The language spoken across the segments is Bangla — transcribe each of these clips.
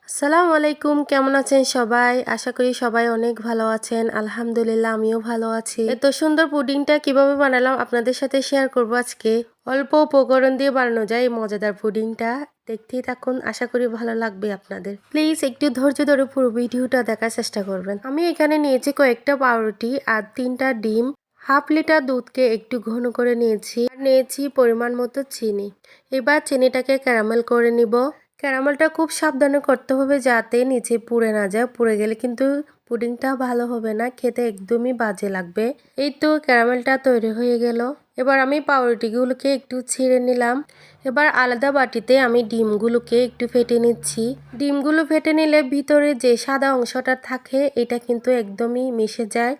আসসালামু আলাইকুম, কেমন আছেন সবাই? আশা করি সবাই অনেক ভালো আছেন। আলহামদুলিল্লাহ আমিও ভালো আছি। এত সুন্দর পুডিংটা কিভাবে বানালাম আপনাদের সাথে শেয়ার করব আজকে। অল্প উপকরণ দিয়ে বানানো যায় এই মজাদার পুডিংটা। দেখতেই থাকুন, আশা করি ভালো লাগবে আপনাদের। প্লিজ একটু ধৈর্য ধরে পুরো ভিডিওটা দেখার চেষ্টা করবেন। আমি এখানে নিয়েছি কয়েকটা পাউরুটি আর 3টা ডিম। হাফ লিটার দুধকে একটু ঘন করে নিয়েছি আর নিয়েছি পরিমাণ মতো চিনি। এবার চিনিটাকে ক্যারামেল করে নিব। ক্যারামেলটা খুব সাবধানে করতে হবে যাতে নিচে পুড়ে না যায়। পুড়ে গেলে কিন্তু পুডিংটা ভালো হবে না, খেতে একদমই বাজে লাগবে। এই তো ক্যারামেলটা তৈরি হয়ে গেল। এবার আমি পাউরুটিগুলোকে একটু ছিঁড়ে নিলাম। এবার আলাদা বাটিতে আমি ডিমগুলোকে একটু ফেটে নিচ্ছি। ডিমগুলো ফেটে নিলে ভিতরে যে সাদা অংশটা থাকে এটা কিন্তু একদমই মিশে যায়।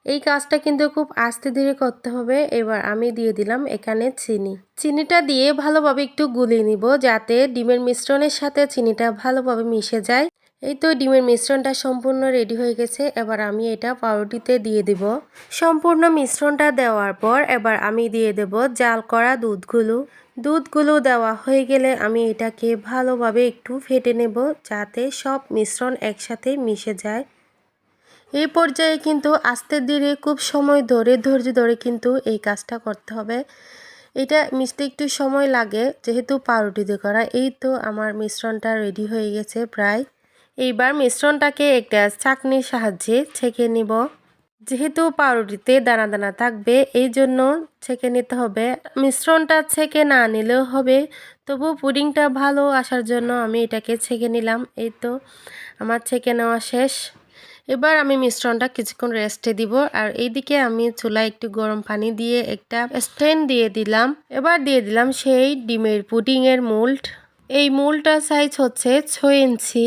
এই কাজটা কিন্তু খুব আস্তে ধীরে করতে হবে। এবার আমি দিয়ে দিলাম এখানে চিনিটা দিয়ে ভালোভাবে একটু গুলিয়ে নিব যাতে ডিমের মিশ্রণের সাথে চিনিটা ভালোভাবে মিশে যায়। এই তো ডিমের মিশ্রণটা সম্পূর্ণ রেডি হয়ে গেছে। এবার আমি এটা পাউরুটিতে দিয়ে দেব। সম্পূর্ণ মিশ্রণটা দেওয়ার পর এবার আমি দিয়ে দেব জাল করা দুধগুলো দেওয়া হয়ে গেলে আমি এটাকে ভালোভাবে একটু ফেটে নেব যাতে সব মিশ্রণ একসাথে মিশে যায়। এই পর্যায়ে কিন্তু আস্তে ধীরে খুব সময় ধরে ধৈর্য ধরে কিন্তু এই কাজটা করতে হবে। এটা মিশতে একটু সময় লাগে যেহেতু পাউরুটি দিয়ে করা। এই তো আমার মিশ্রণটা রেডি হয়ে গেছে প্রায়। এইবার মিশ্রণটাকে একটা ছাঁকনির সাহায্যে ছেঁকে নিব। যেহেতু পাউরুটিতে দানা দানা থাকবে এই জন্য ছেঁকে নিতে হবে। মিশ্রণটা ছেঁকে না নিলেও হবে, তবু পুডিংটা ভালো আসার জন্য আমি এটাকে ছেঁকে নিলাম। এই তো আমার ছেঁকে নেওয়া শেষ। এবার আমি মিশ্রণটা কিছুক্ষণ রেস্টে দিব আর এইদিকে আমি চুলায় একটু গরম পানি দিয়ে একটা স্ট্যান্ড দিয়ে দিলাম। এবার দিয়ে দিলাম সেই ডিমের পুডিংয়ের মোল্ড। এই মোল্ডটার সাইজ হচ্ছে 6 ইঞ্চি।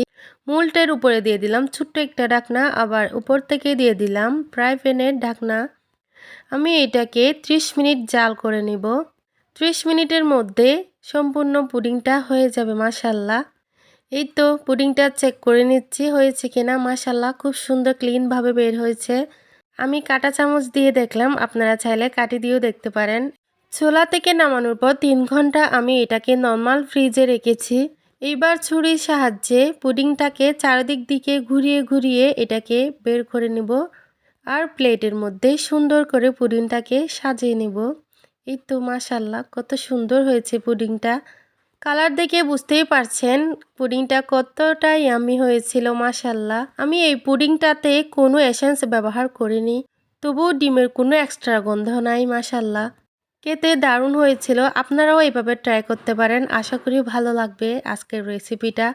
মোল্ডের উপরে দিয়ে দিলাম ছোট্ট একটা ঢাকনা, আবার উপর থেকে দিয়ে দিলাম ফ্রাই প্যানের ঢাকনা। আমি এটাকে 30 মিনিট জাল করে নিব। 30 মিনিটের মধ্যে সম্পূর্ণ পুডিংটা হয়ে যাবে মাশাল্লাহ। এই তো পুডিংটা চেক করে নিচ্ছি হয়েছে কিনা। মাশাল্লাহ খুব সুন্দর ক্লিনভাবে বের হয়েছে। আমি কাঁটা চামচ দিয়ে দেখলাম, আপনারা চাইলে কাঠি দিয়েও দেখতে পারেন। চুলা থেকে নামানোর পর 3 ঘন্টা আমি এটাকে নর্মাল ফ্রিজে রেখেছি। এইবার ছুরির সাহায্যে পুডিংটাকে চারিদিক দিকে ঘুরিয়ে ঘুরিয়ে এটাকে বের করে নিব আর প্লেটের মধ্যে সুন্দর করে পুডিংটাকে সাজিয়ে নিব। এই তো মাশাল্লাহ কত সুন্দর হয়েছে পুডিংটা। কালার দেখে বুঝতেই পারছেন পুডিংটা কতটা ইয়াম্মি হয়েছিল মাশাল্লাহ। আমি এই পুডিংটাতে কোনো এসেন্স ব্যবহার করিনি, তবুও ডিমের কোনো এক্সট্রা গন্ধ নাই মাশাল্লাহ। খেতে দারুণ হয়েছিল। আপনারাও এইভাবে ট্রাই করতে পারেন, আশা করি ভালো লাগবে আজকের রেসিপিটা।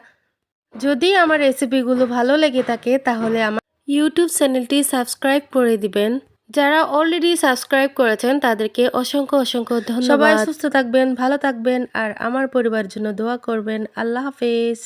যদি আমার রেসিপিগুলো ভালো লেগে থাকে তাহলে আমার ইউটিউব চ্যানেলটি সাবস্ক্রাইব করে দিবেন। যারা অলরেডি সাবস্ক্রাইব করেছেন তাদেরকে অসংখ্য অসংখ্য ধন্যবাদ। সবাই সুস্থ থাকবেন, ভালো থাকবেন আর আমার পরিবারের জন্য দোয়া করবেন। আল্লাহ হাফেজ।